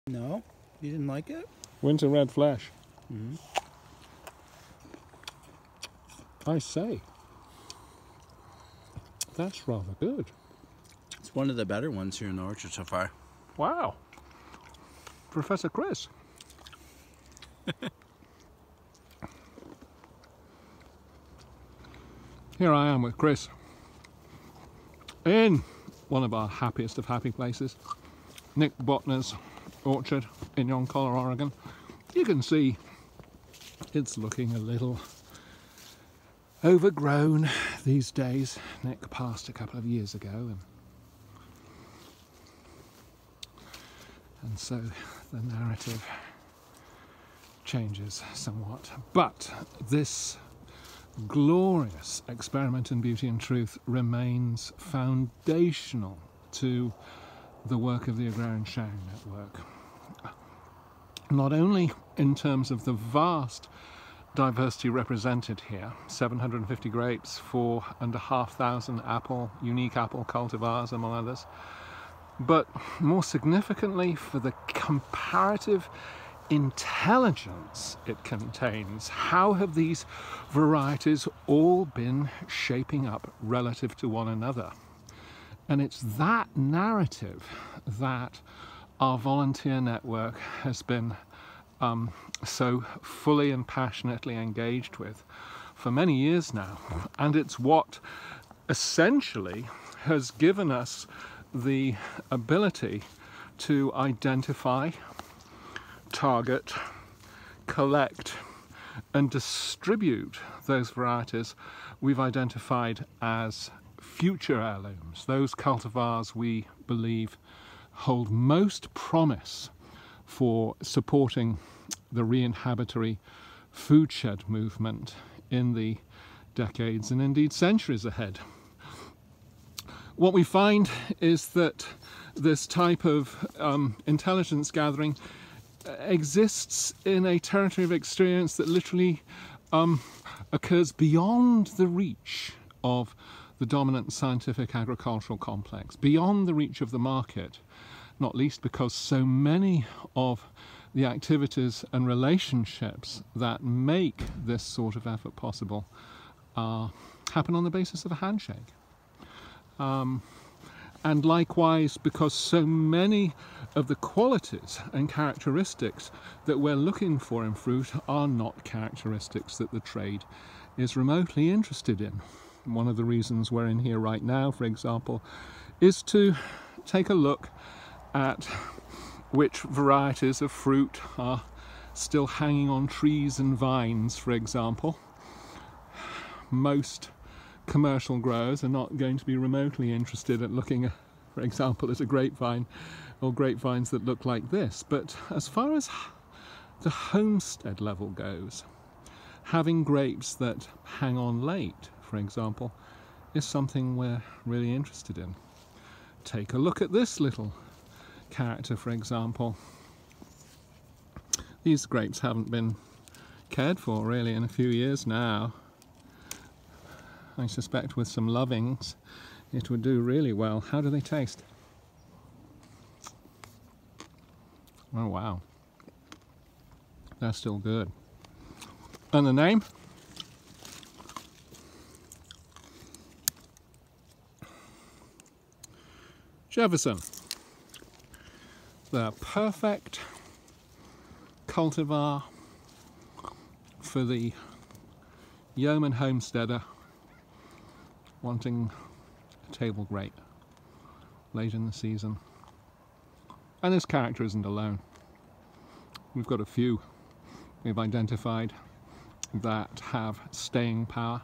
No? You didn't like it? Winter red flesh. Mm-hmm. I say, that's rather good. It's one of the better ones here in the orchard so far. Wow. Professor Chris. Here I am with Chris in one of our happiest of happy places, Nick Botner's orchard in Yoncalla, Oregon. You can see it's looking a little overgrown these days. Nick passed a couple of years ago, and so the narrative changes somewhat. But this glorious experiment in beauty and truth remains foundational to the work of the Agrarian Sharing Network. Not only in terms of the vast diversity represented here, 750 grapes, 4,500 unique apple cultivars among others, but more significantly for the comparative intelligence it contains. How have these varieties all been shaping up relative to one another? And it's that narrative that our volunteer network has been so fully and passionately engaged with for many years now. And it's what essentially has given us the ability to identify, target, collect and distribute those varieties we've identified as future heirlooms, those cultivars we believe hold most promise for supporting the re-inhabitory food shed movement in the decades and indeed centuries ahead. What we find is that this type of intelligence gathering exists in a territory of experience that literally occurs beyond the reach of the dominant scientific agricultural complex, beyond the reach of the market, not least because so many of the activities and relationships that make this sort of effort possible happen on the basis of a handshake. And likewise, because so many of the qualities and characteristics that we're looking for in fruit are not characteristics that the trade is remotely interested in. One of the reasons we're in here right now, for example, is to take a look at which varieties of fruit are still hanging on trees and vines, for example. Most commercial growers are not going to be remotely interested at looking at, for example, at a grapevine or grapevines that look like this. But as far as the homestead level goes, having grapes that hang on late, for example, is something we're really interested in. Take a look at this little character, for example. These grapes haven't been cared for really in a few years now. I suspect with some lovings it would do really well. How do they taste? Oh wow, they're still good. And the name? Jefferson. The perfect cultivar for the yeoman homesteader wanting a table grape late in the season. And this character isn't alone. We've got a few we've identified that have staying power